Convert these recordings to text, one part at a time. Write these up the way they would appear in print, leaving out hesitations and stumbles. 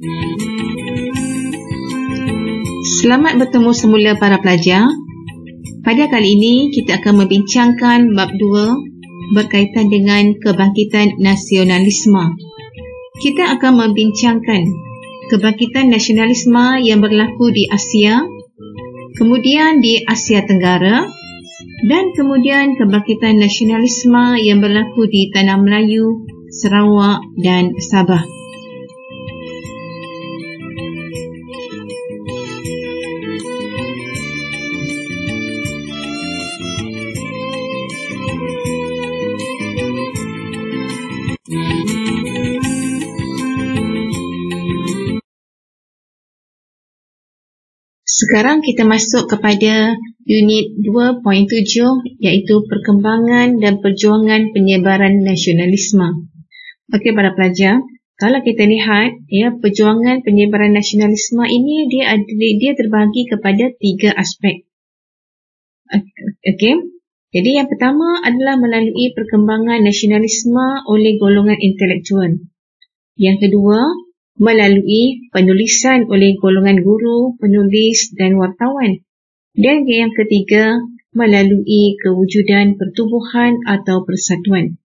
Selamat bertemu semula para pelajar. Pada kali ini kita akan membincangkan bab 2 berkaitan dengan kebangkitan nasionalisme. Kita akan membincangkan kebangkitan nasionalisme yang berlaku di Asia, kemudian di Asia Tenggara, dan kemudian kebangkitan nasionalisme yang berlaku di Tanah Melayu, Sarawak dan Sabah. Sekarang kita masuk kepada unit 2.7 iaitu perkembangan dan perjuangan penyebaran nasionalisme. Okey para pelajar, kalau kita lihat perjuangan penyebaran nasionalisme ini dia terbahagi kepada 3 aspek. Okey. Jadi yang pertama adalah melalui perkembangan nasionalisme oleh golongan intelektual. Yang kedua, melalui penulisan oleh golongan guru, penulis dan wartawan. Dan yang ketiga, melalui kewujudan pertubuhan atau persatuan.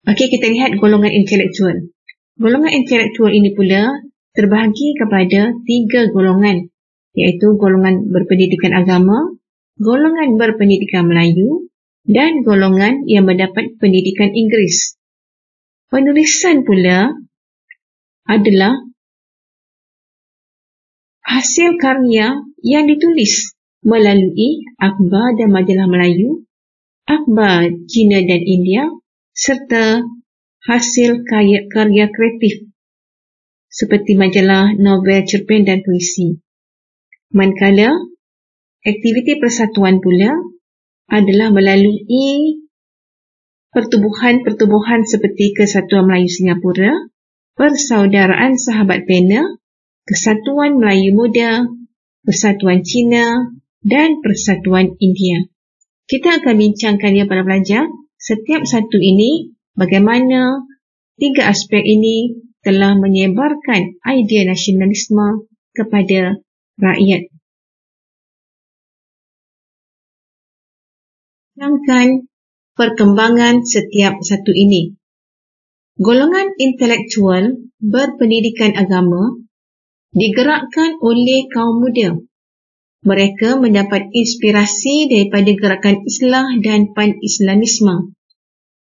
Okey, kita lihat golongan intelektual. Golongan intelektual ini pula terbahagi kepada 3 golongan, iaitu golongan berpendidikan agama, golongan berpendidikan Melayu dan golongan yang mendapat pendidikan Inggeris. Penulisan pula adalah hasil karya yang ditulis melalui akhbar dan majalah Melayu, akhbar Cina dan India, serta hasil karya kreatif seperti majalah, novel, cerpen dan puisi. Manakala aktiviti persatuan pula adalah melalui pertubuhan seperti Kesatuan Melayu Singapura, Persaudaraan Sahabat Pena, Kesatuan Melayu Muda, Persatuan Cina dan Persatuan India. Kita akan bincangkannya para pelajar. Setiap satu ini bagaimana 3 aspek ini telah menyebarkan idea nasionalisme kepada rakyat. Bincangkan perkembangan setiap satu ini. Golongan intelektual berpendidikan agama digerakkan oleh kaum muda. Mereka mendapat inspirasi daripada gerakan Islah dan Pan-Islamisme.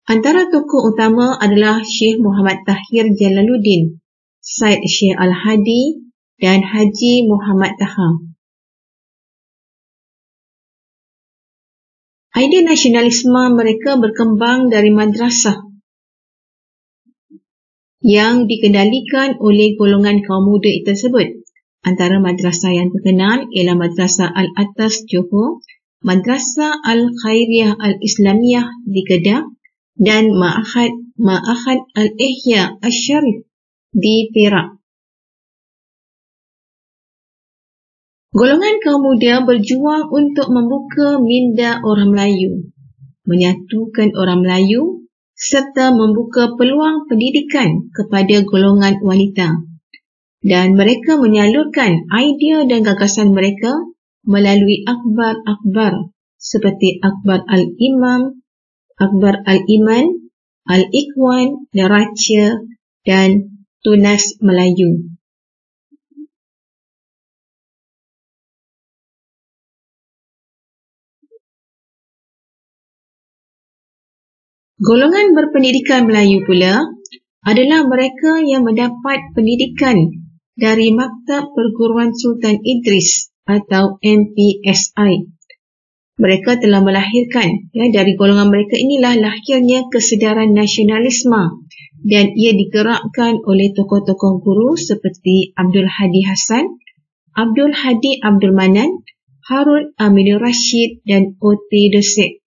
Antara tokoh utama adalah Syekh Muhammad Tahir Jalaluddin, Syed Syekh Al-Hadi dan Haji Muhammad Taha. Idea nasionalisme mereka berkembang dari madrasah yang dikendalikan oleh golongan kaum muda tersebut. Antara madrasah yang terkenal ialah Madrasah Al-Atas Johor, Madrasah Al-Khairiyah Al-Islamiyah di Kedah dan Ma'ahad Al-Ihya Al-Sharif di Perak. Golongan kaum muda berjuang untuk membuka minda orang Melayu, menyatukan orang Melayu serta membuka peluang pendidikan kepada golongan wanita. Dan mereka menyalurkan idea dan gagasan mereka melalui akhbar-akhbar seperti Akhbar Al-Imam, Akhbar Al-Iman, Al-Ikhwan, Neraca dan Tunas Melayu. Golongan berpendidikan Melayu pula adalah mereka yang mendapat pendidikan dari Maktab Perguruan Sultan Idris atau MPSI. Mereka telah melahirkan, dari golongan mereka inilah lahirnya kesedaran nasionalisme dan ia digerakkan oleh tokoh-tokoh guru seperti Abdul Hadi Hassan, Abdul Hadi Abdul Manan, Harun Aminur Rashid dan O.T. Desek.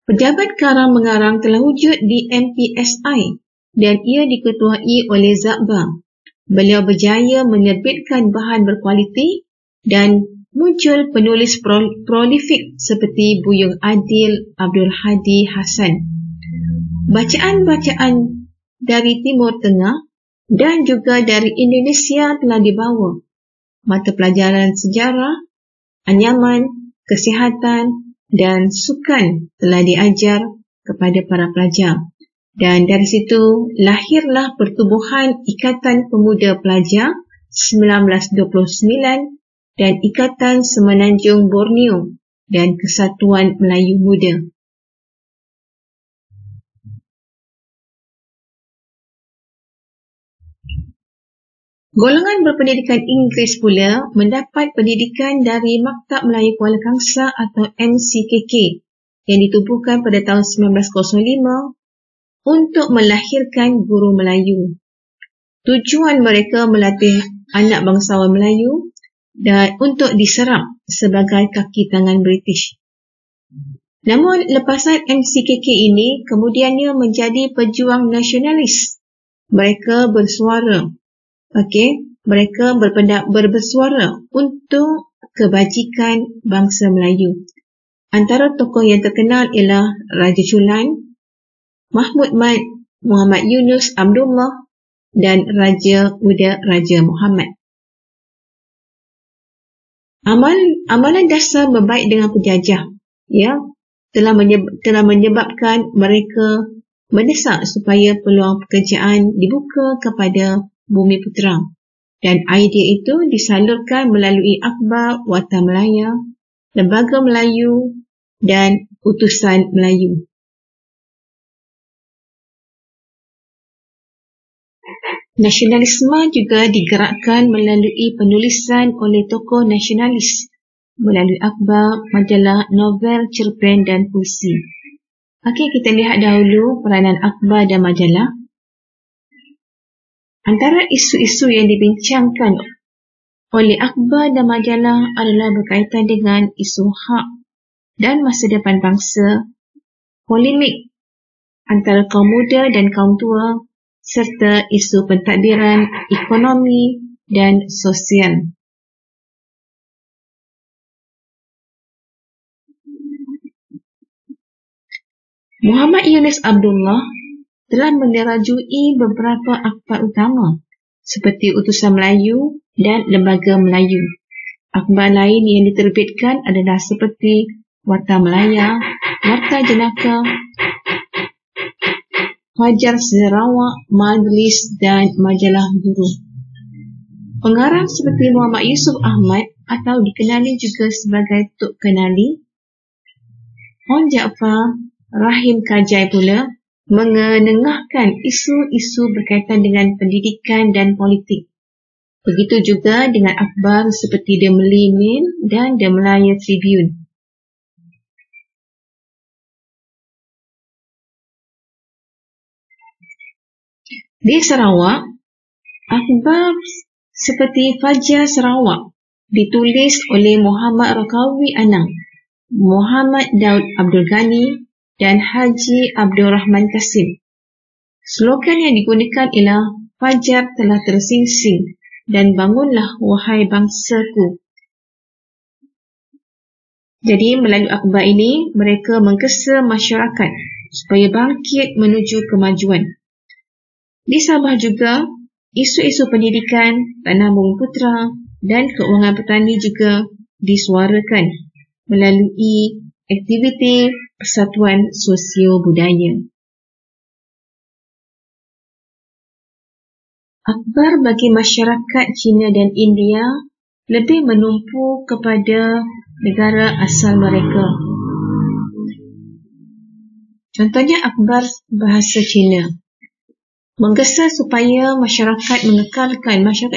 Pejabat karang-mengarang telah wujud di MPSI dan ia diketuai oleh Zakbar. Beliau berjaya menerbitkan bahan berkualiti dan muncul penulis prolifik seperti Buyung Adil Abdul Hadi Hasan. Bacaan-bacaan dari Timur Tengah dan juga dari Indonesia telah dibawa. Mata pelajaran sejarah, anyaman, kesihatan dan sukan telah diajar kepada para pelajar. Dan dari situ lahirlah pertubuhan Ikatan Pemuda Pelajar 1929 dan Ikatan Semenanjung Borneo dan Kesatuan Melayu Muda. Golongan berpendidikan Inggeris pula mendapat pendidikan dari Maktab Melayu Kuala Kangsar atau MCKK yang ditubuhkan pada tahun 1905 untuk melahirkan guru Melayu. Tujuan mereka melatih anak bangsawan Melayu dan untuk diserap sebagai kaki tangan British. Namun lepasan MCKK ini kemudiannya menjadi pejuang nasionalis. Mereka bersuara, mereka bersuara untuk kebajikan bangsa Melayu. Antara tokoh yang terkenal ialah Raja Chulan, Mahmud Mat, Muhammad Yunus Abdullah dan Raja Uda Raja Muhammad. Amalan dasar berbaik dengan penjajah telah menyebabkan mereka mendesak supaya peluang pekerjaan dibuka kepada bumi putera, dan idea itu disalurkan melalui Akhbar Watan Melaya, Lembaga Melayu dan Utusan Melayu. Nasionalisme juga digerakkan melalui penulisan oleh tokoh nasionalis melalui akhbar, majalah, novel, cerpen dan puisi. Kita lihat dahulu peranan akhbar dan majalah. Antara isu-isu yang dibincangkan oleh akhbar dan majalah adalah berkaitan dengan isu hak dan masa depan bangsa, polemik antara kaum muda dan kaum tua, serta isu pentadbiran ekonomi dan sosial. Muhammad Yunus Abdullah telah menerajui beberapa akhbar utama seperti Utusan Melayu dan Lembaga Melayu. Akhbar lain yang diterbitkan adalah seperti Warta Melaya, Warta Jenaka, Fajar Sarawak, Majlis dan Majalah Guru. Pengarang seperti Muhammad Yusuf Ahmad atau dikenali juga sebagai Tok Kenali, Hon Jaafar, Rahim Kajai pula mengenengahkan isu-isu berkaitan dengan pendidikan dan politik. Begitu juga dengan akhbar seperti The Malay Mail dan The Malaya Tribune. Di Sarawak, akhbar seperti Fajar Sarawak ditulis oleh Muhammad Rakawi Anang, Muhammad Daud Abdul Ghani dan Haji Abdul Rahman Kasim. Slogan yang digunakan ialah Fajar telah tersingsing dan bangunlah wahai bangsaku. Jadi melalui akhbar ini mereka menggesa masyarakat supaya bangkit menuju kemajuan. Di Sabah juga, isu-isu pendidikan, tanah bumi putera dan keuangan petani juga disuarakan melalui aktiviti Persatuan Sosio Budaya. Akhbar bagi masyarakat China dan India lebih menumpu kepada negara asal mereka. Contohnya akhbar bahasa Cina. Menggesa supaya masyarakat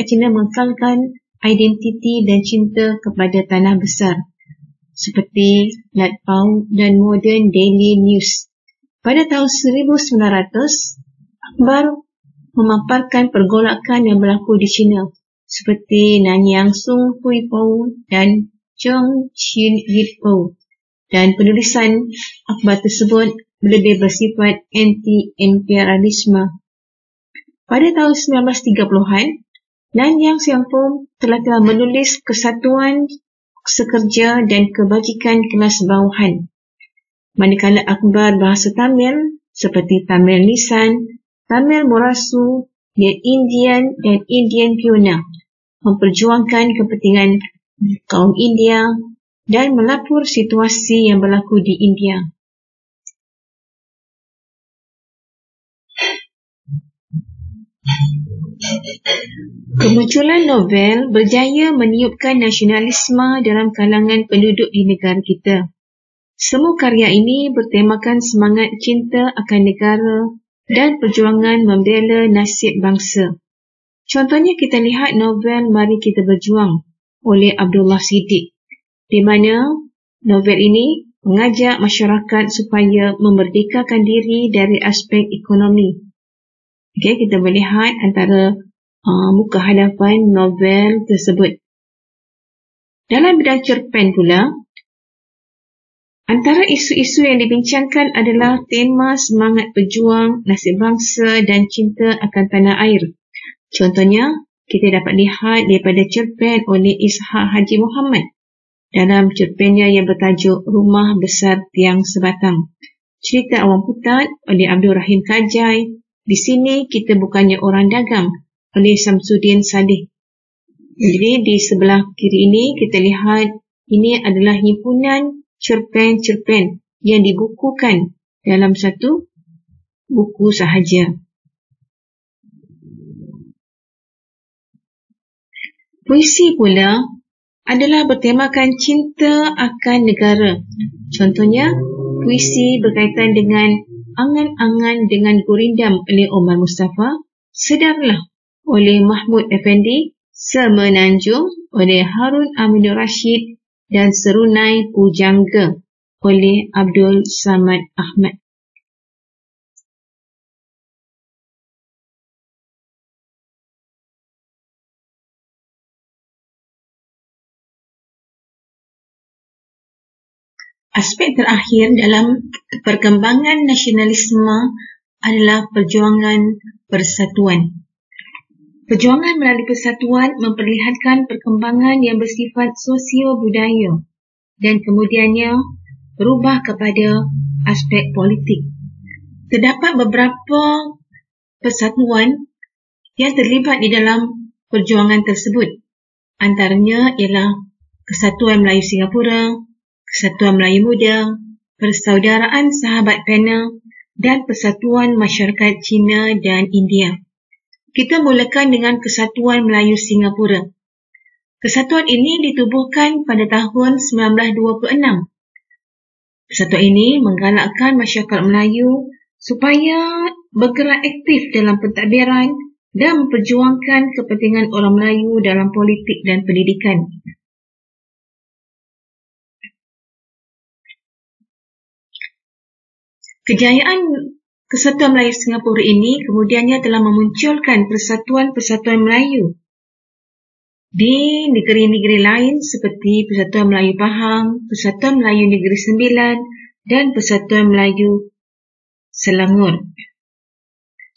Cina mengekalkan identiti dan cinta kepada tanah besar seperti Lat Pau dan Modern Daily News. Pada tahun 1900, akhbar memaparkan pergolakan yang berlaku di China seperti Nanyang Sung Hui Pou dan Chong Chin Yit Pou, dan penulisan akhbar tersebut lebih bersifat anti-imperialisme. Pada tahun 1930-an, Nanyang Siang Pou telah menulis Kesatuan sekerja dan kebajikan kelas bawahan. Manakala akhbar bahasa Tamil seperti Tamil Nisan, Tamil Murasu, The Indian dan Indian Pioneer memperjuangkan kepentingan kaum India dan melapor situasi yang berlaku di India. Kemunculan novel berjaya meniupkan nasionalisme dalam kalangan penduduk di negara kita. Semua karya ini bertemakan semangat cinta akan negara dan perjuangan membela nasib bangsa. Contohnya kita lihat novel Mari Kita Berjuang oleh Abdullah Siddiq, di mana novel ini mengajak masyarakat supaya memerdekakan diri dari aspek ekonomi. Okey, kita melihat antara muka hadapan novel tersebut. Dalam bidang cerpen pula, antara isu-isu yang dibincangkan adalah tema semangat berjuang, nasib bangsa dan cinta akan tanah air. Contohnya, kita dapat lihat daripada cerpen oleh Ishak Haji Muhammad dalam cerpennya yang bertajuk Rumah Besar Tiang Sebatang. Cerita Awang Putat oleh Abdul Rahim Kajai. Di sini kita bukannya orang dagang oleh Samsudin Saleh. Jadi di sebelah kiri ini kita lihat ini adalah himpunan cerpen-cerpen yang dibukukan dalam satu buku sahaja. Puisi pula adalah bertemakan cinta akan negara. Contohnya, puisi berkaitan dengan Angan-angan dengan Gurindam oleh Omar Mustafa, Sedarlah oleh Mahmud Effendi, Semenanjung oleh Harun Aminur Rashid dan Serunai Pujangga oleh Abdul Samad Ahmad. Aspek terakhir dalam perkembangan nasionalisme adalah perjuangan persatuan. Perjuangan melalui persatuan memperlihatkan perkembangan yang bersifat sosio-budaya dan kemudiannya berubah kepada aspek politik. Terdapat beberapa persatuan yang terlibat di dalam perjuangan tersebut. Antaranya ialah Kesatuan Melayu Singapura, Kesatuan Melayu Muda, Persaudaraan Sahabat Pena dan Persatuan Masyarakat Cina dan India. Kita mulakan dengan Kesatuan Melayu Singapura. Kesatuan ini ditubuhkan pada tahun 1926. Persatuan ini menggalakkan masyarakat Melayu supaya bergerak aktif dalam pentadbiran dan memperjuangkan kepentingan orang Melayu dalam politik dan pendidikan. Kejayaan Kesatuan Melayu Singapura ini kemudiannya telah memunculkan persatuan-persatuan Melayu di negeri-negeri lain seperti Persatuan Melayu Pahang, Persatuan Melayu Negeri Sembilan dan Persatuan Melayu Selangor.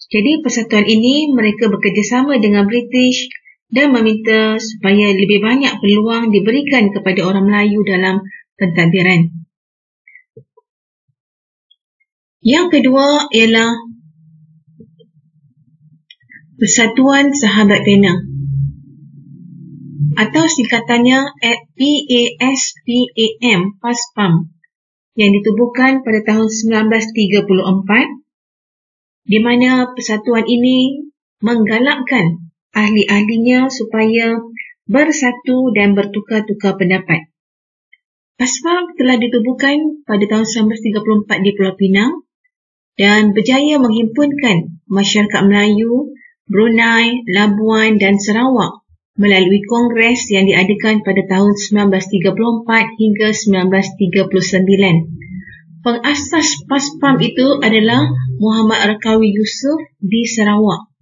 Jadi persatuan ini mereka bekerjasama dengan British dan meminta supaya lebih banyak peluang diberikan kepada orang Melayu dalam pentadbiran. Yang kedua ialah Persatuan Sahabat Pena atau singkatannya PASPAM, PASPAM, yang ditubuhkan pada tahun 1934, di mana persatuan ini menggalakkan ahli-ahlinya supaya bersatu dan bertukar-tukar pendapat. PASPAM telah ditubuhkan pada tahun 1934 di Pulau Pinang dan berjaya menghimpunkan masyarakat Melayu, Brunei, Labuan dan Sarawak melalui kongres yang diadakan pada tahun 1934 hingga 1939. Pengasas PASPAM itu adalah Muhammad Rakawi Yusof di Sarawak.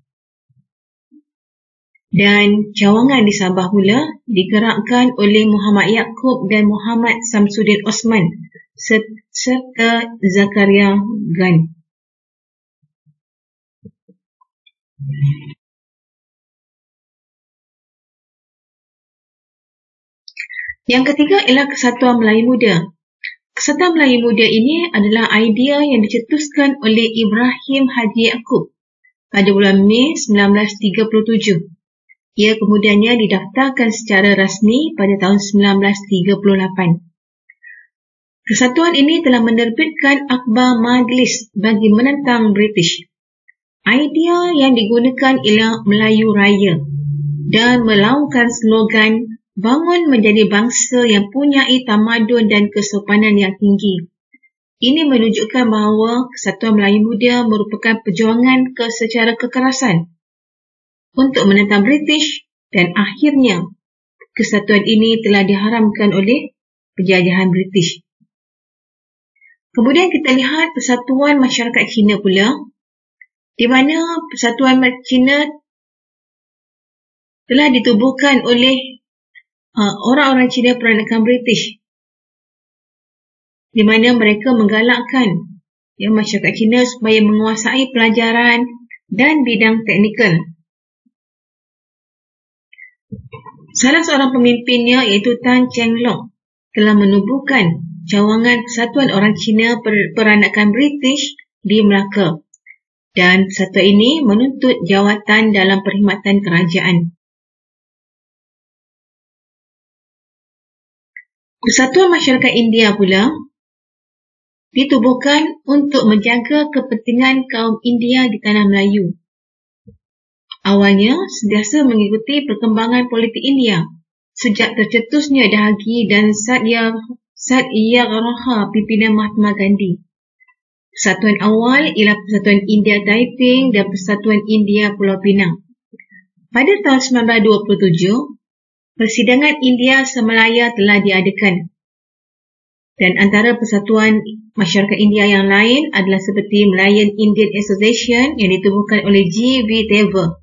Dan cawangan di Sabah pula digerakkan oleh Muhammad Yaakob dan Muhammad Samsudin Osman serta Zakaria Gan. Yang ketiga ialah Kesatuan Melayu Muda. Kesatuan Melayu Muda ini adalah idea yang dicetuskan oleh Ibrahim Haji Yaakob pada bulan Mei 1937. Ia kemudiannya didaftarkan secara rasmi pada tahun 1938. Kesatuan ini telah menerbitkan Akhbar Majlis bagi menentang British. Idea yang digunakan ialah Melayu Raya dan melaungkan slogan bangun menjadi bangsa yang punyai tamadun dan kesopanan yang tinggi. Ini menunjukkan bahawa Kesatuan Melayu Muda merupakan perjuangan secara kekerasan untuk menentang British dan akhirnya kesatuan ini telah diharamkan oleh penjajahan British. Kemudian kita lihat Persatuan Masyarakat Cina pula, di mana Persatuan Cina telah ditubuhkan oleh orang-orang Cina peranakan British, di mana mereka menggalakkan masyarakat Cina supaya menguasai pelajaran dan bidang teknikal. Salah seorang pemimpinnya iaitu Tan Cheng Lock telah menubuhkan cawangan Persatuan Orang Cina peranakan British di Melaka, dan persatuan ini menuntut jawatan dalam perkhidmatan kerajaan. Persatuan Masyarakat India pula ditubuhkan untuk menjaga kepentingan kaum India di Tanah Melayu. Awalnya sentiasa mengikuti perkembangan politik India sejak tercetusnya Dahagi dan Satyagraha pimpinan Mahatma Gandhi. Persatuan awal ialah Persatuan India Taiping dan Persatuan India Pulau Pinang. Pada tahun 1927, Persidangan India Semalaya telah diadakan. Dan antara persatuan masyarakat India yang lain adalah seperti Malayan Indian Association yang ditubuhkan oleh G.V. Dever.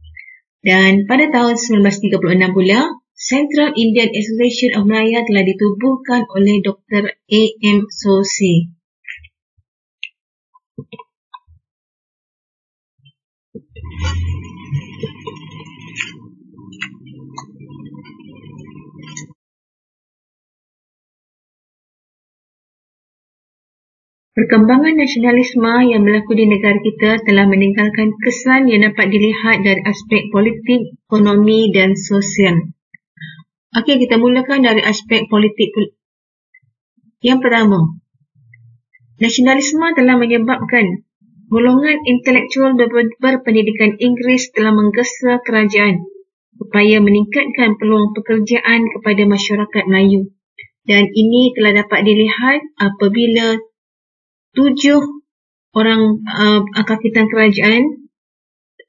Dan pada tahun 1936 pula, Central Indian Association of Malaya telah ditubuhkan oleh Dr. A.M. Sose. Perkembangan nasionalisme yang berlaku di negara kita telah meninggalkan kesan yang dapat dilihat dari aspek politik, ekonomi dan sosial. Okey, kita mulakan dari aspek politik. Yang pertama, nasionalisme telah menyebabkan golongan intelektual berpendidikan Inggeris telah menggesa kerajaan supaya meningkatkan peluang pekerjaan kepada masyarakat Melayu. Dan ini telah dapat dilihat apabila 7 orang angkatan kerajaan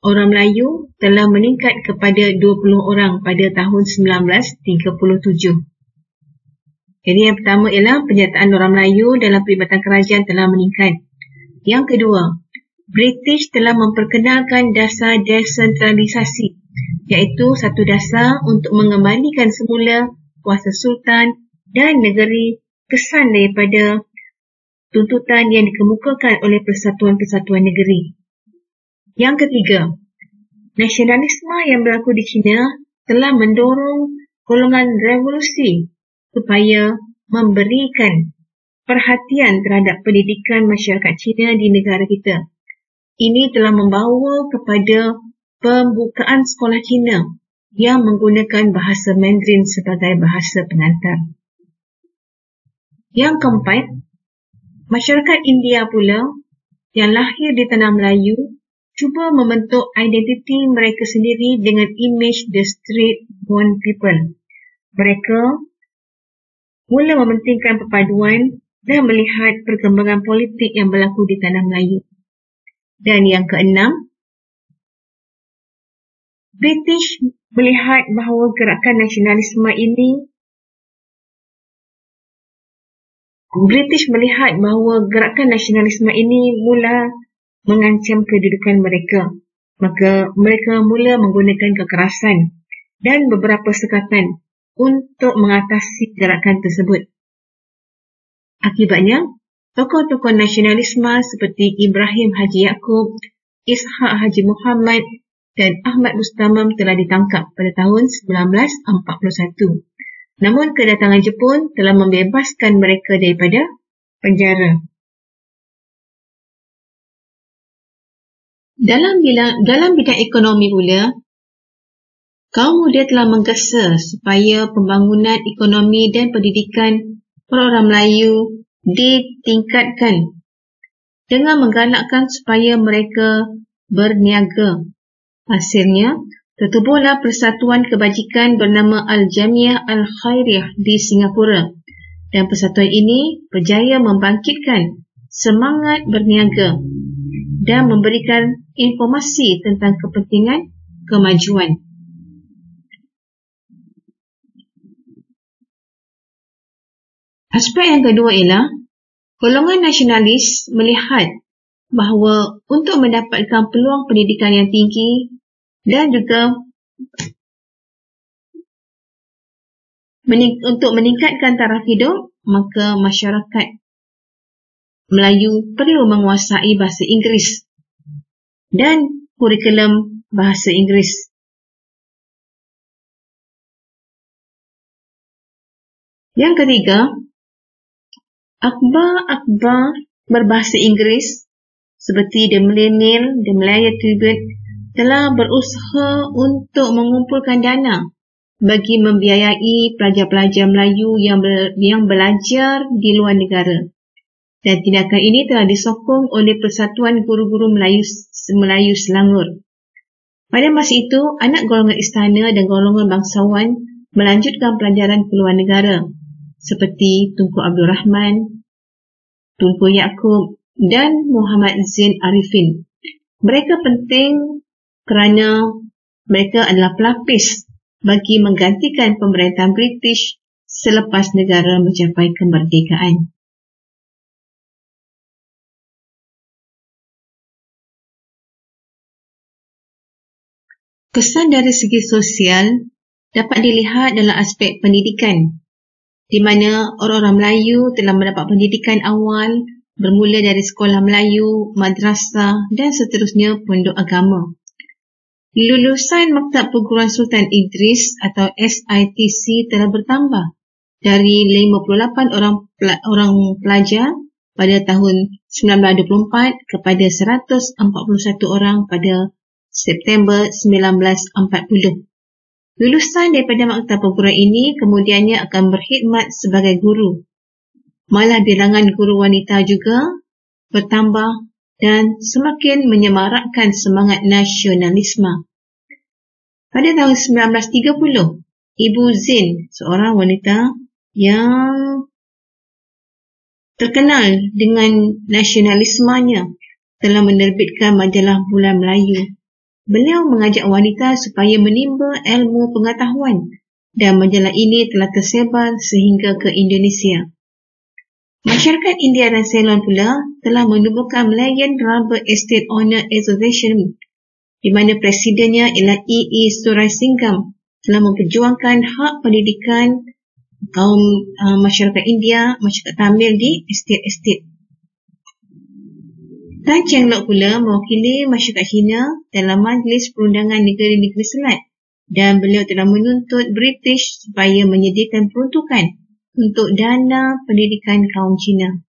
orang Melayu telah meningkat kepada 20 orang pada tahun 1937. Jadi yang pertama ialah penyertaan orang Melayu dalam perkhidmatan kerajaan telah meningkat. Yang kedua, British telah memperkenalkan dasar desentralisasi, iaitu satu dasar untuk mengembalikan semula kuasa sultan dan negeri kesan daripada tuntutan yang dikemukakan oleh persatuan-persatuan negeri. Yang ketiga, nasionalisme yang berlaku di China telah mendorong golongan revolusi supaya memberikan perhatian terhadap pendidikan masyarakat Cina di negara kita. Ini telah membawa kepada pembukaan sekolah Cina yang menggunakan bahasa Mandarin sebagai bahasa pengantar. Yang keempat, masyarakat India pula yang lahir di Tanah Melayu cuba membentuk identiti mereka sendiri dengan imej the street-born people. Mereka mula mementingkan perpaduan dan melihat perkembangan politik yang berlaku di Tanah Melayu. Dan yang keenam, British melihat bahawa gerakan nasionalisme ini mula mengancam kedudukan mereka. Maka mereka mula menggunakan kekerasan dan beberapa sekatan untuk mengatasi gerakan tersebut. Akibatnya, tokoh-tokoh nasionalisme seperti Ibrahim Haji Yaakob, Ishaq Haji Muhammad dan Ahmad Mustamam telah ditangkap pada tahun 1941 Namun kedatangan Jepun telah membebaskan mereka daripada penjara. Dalam bidang ekonomi pula, kaum muda telah menggesa supaya pembangunan ekonomi dan pendidikan orang-orang Melayu ditingkatkan dengan menggalakkan supaya mereka berniaga. Hasilnya, tertubuhlah Persatuan Kebajikan bernama Al-Jamiah Al-Khairiyah di Singapura, dan persatuan ini berjaya membangkitkan semangat berniaga dan memberikan informasi tentang kepentingan kemajuan. Aspek yang kedua ialah golongan nasionalis melihat bahawa untuk mendapatkan peluang pendidikan yang tinggi dan juga untuk meningkatkan taraf hidup, maka masyarakat Melayu perlu menguasai bahasa Inggeris dan kurikulum bahasa Inggeris. Yang ketiga, akhbar berbahasa Inggeris seperti The Millennial, The Malaya Tribune telah berusaha untuk mengumpulkan dana bagi membiayai pelajar-pelajar Melayu yang belajar di luar negara. Dan tindakan ini telah disokong oleh Persatuan Guru-Guru Melayu Selangor. Pada masa itu, anak golongan istana dan golongan bangsawan melanjutkan pelajaran ke luar negara seperti Tunku Abdul Rahman, Tunku Yaakob dan Muhammad Zain Arifin. Mereka penting kerana mereka adalah pelapis bagi menggantikan pemerintahan British selepas negara mencapai kemerdekaan. Kesan dari segi sosial dapat dilihat dalam aspek pendidikan, di mana orang-orang Melayu telah mendapat pendidikan awal bermula dari sekolah Melayu, madrasah dan seterusnya pondok agama. Lulusan Maktab Perguruan Sultan Idris atau SITC telah bertambah dari 58 orang pelajar pada tahun 1924 kepada 141 orang pada September 1940. Lulusan daripada maktab perguruan ini kemudiannya akan berkhidmat sebagai guru. Malah bilangan guru wanita juga bertambah dan semakin menyemarakkan semangat nasionalisme. Pada tahun 1930, Ibu Zin, seorang wanita yang terkenal dengan nasionalismenya, telah menerbitkan majalah Bulan Melayu. Beliau mengajak wanita supaya menimba ilmu pengetahuan dan majalah ini telah tersebar sehingga ke Indonesia. Masyarakat India dan Ceylon pula telah menubuhkan Malayan Rubber Estate Owner Association, di mana presidennya ialah E.E. Suraisingham, telah memperjuangkan hak pendidikan kaum masyarakat India, masyarakat Tamil di estate-estate. Tan Cheng Lock pula mewakili masyarakat Cina dalam Majlis Perundangan Negeri-Negeri Selat, dan beliau telah menuntut British supaya menyediakan peruntukan untuk dana pendidikan kaum Cina.